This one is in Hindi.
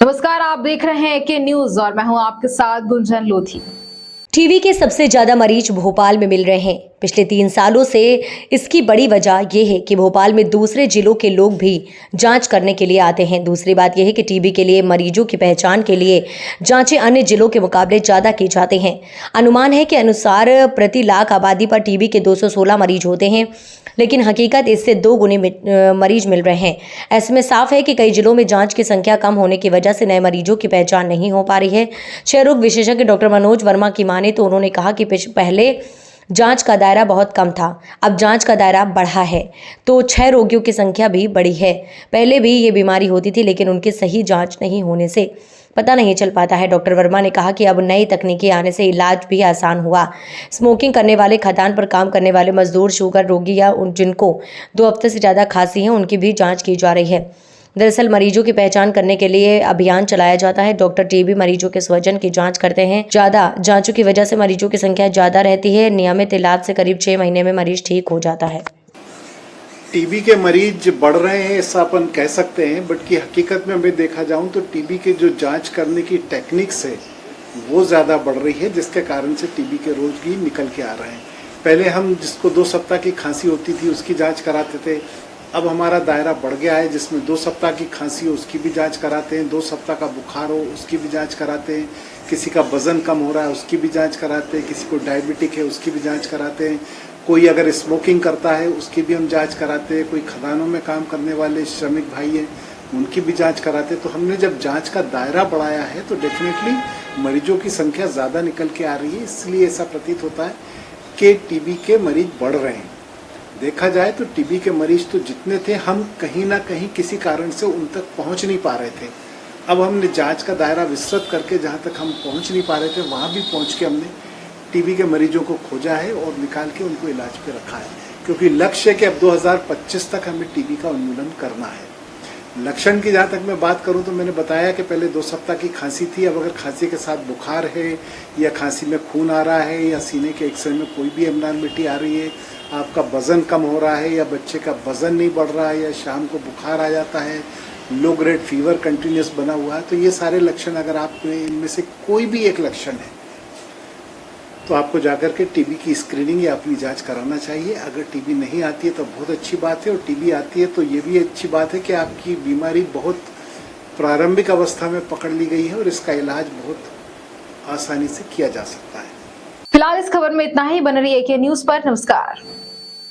नमस्कार, आप देख रहे हैं के न्यूज और मैं हूं आपके साथ गुंजन लोधी। टीबी के सबसे ज्यादा मरीज भोपाल में मिल रहे हैं। पिछले 3 सालों से इसकी बड़ी वजह यह है कि भोपाल में दूसरे जिलों के लोग भी जांच करने के लिए आते हैं। दूसरी बात यह है कि टीबी के लिए मरीजों की पहचान के लिए जांचें अन्य जिलों के मुकाबले ज्यादा की जाती हैं। अनुमान है कि अनुसार प्रति लाख आबादी पर टीबी के 216 मरीज होते हैं, लेकिन हकीकत इससे 2 गुने मरीज मिल रहे हैं। ऐसे में साफ है कि कई जिलों में जांच की संख्या कम होने की वजह से नए मरीजों की पहचान नहीं हो पा रही है। क्षय रोग विशेषज्ञ डॉक्टर मनोज वर्मा की माने तो उन्होंने कहा कि पहले जांच का दायरा बहुत कम था, अब जांच का दायरा बढ़ा है तो क्षय रोगियों की संख्या भी बढ़ी है। पहले भी ये बीमारी होती थी, लेकिन उनकी सही जांच नहीं होने से पता नहीं चल पाता है। डॉक्टर वर्मा ने कहा कि अब नई तकनीकी आने से इलाज भी आसान हुआ। स्मोकिंग करने वाले, खदान पर काम करने वाले मजदूर, शुगर रोगी या जिनको 2 हफ्ते से ज़्यादा खांसी है, उनकी भी जांच की जा रही है। दरअसल मरीजों की पहचान करने के लिए अभियान चलाया जाता है। डॉक्टर टीबी मरीजों के स्वजन की जांच करते हैं। ज़्यादा जांचों की वजह से मरीजों की संख्या ज़्यादा रहती है। नियमित इलाज से करीब 6 महीने में मरीज ठीक हो जाता है। टीबी के मरीज बढ़ रहे हैं ऐसा अपन कह सकते हैं, बट की हकीकत में मैं देखा जाऊं तो टीबी के जो जांच करने की टेक्निक्स है वो ज़्यादा बढ़ रही है, जिसके कारण से टीबी के रोग भी निकल के आ रहे हैं। पहले हम जिसको 2 सप्ताह की खांसी होती थी उसकी जांच कराते थे, अब हमारा दायरा बढ़ गया है जिसमें 2 सप्ताह की खांसी हो उसकी भी जांच कराते हैं, 2 सप्ताह का बुखार हो उसकी भी जांच कराते हैं, किसी का वजन कम हो रहा है उसकी भी जांच कराते हैं, किसी को डायबिटिक है उसकी भी जांच कराते हैं, कोई अगर स्मोकिंग करता है उसकी भी हम जांच कराते हैं, कोई खदानों में काम करने वाले श्रमिक भाई हैं उनकी भी जांच कराते हैं। तो हमने जब जांच का दायरा बढ़ाया है तो डेफिनेटली मरीजों की संख्या ज़्यादा निकल के आ रही है, इसलिए ऐसा प्रतीत होता है कि टीबी के मरीज बढ़ रहे हैं। देखा जाए तो टीबी के मरीज तो जितने थे हम कहीं ना कहीं किसी कारण से उन तक पहुंच नहीं पा रहे थे। अब हमने जांच का दायरा विस्तृत करके जहां तक हम पहुंच नहीं पा रहे थे वहां भी पहुंच के हमने टीबी के मरीजों को खोजा है और निकाल के उनको इलाज पे रखा है, क्योंकि लक्ष्य है कि अब 2025 तक हमें टीबी का उन्मूलन करना है। लक्षण की जहाँ तक मैं बात करूँ तो मैंने बताया कि पहले 2 सप्ताह की खांसी थी, अब अगर खांसी के साथ बुखार है या खांसी में खून आ रहा है या सीने के एक्सरे में कोई भी एबनॉर्मलिटी आ रही है, आपका वजन कम हो रहा है या बच्चे का वजन नहीं बढ़ रहा है या शाम को बुखार आ जाता है, लो ग्रेड फीवर कंटिन्यूस बना हुआ है, तो ये सारे लक्षण अगर आप इनमें से कोई भी एक लक्षण है तो आपको जाकर के टीबी की स्क्रीनिंग या अपनी जांच कराना चाहिए। अगर टीबी नहीं आती है तो बहुत अच्छी बात है, और टीबी आती है तो ये भी अच्छी बात है कि आपकी बीमारी बहुत प्रारंभिक अवस्था में पकड़ ली गई है और इसका इलाज बहुत आसानी से किया जा सकता है। फिलहाल इस खबर में इतना ही। बन रही है के न्यूज पर। नमस्कार।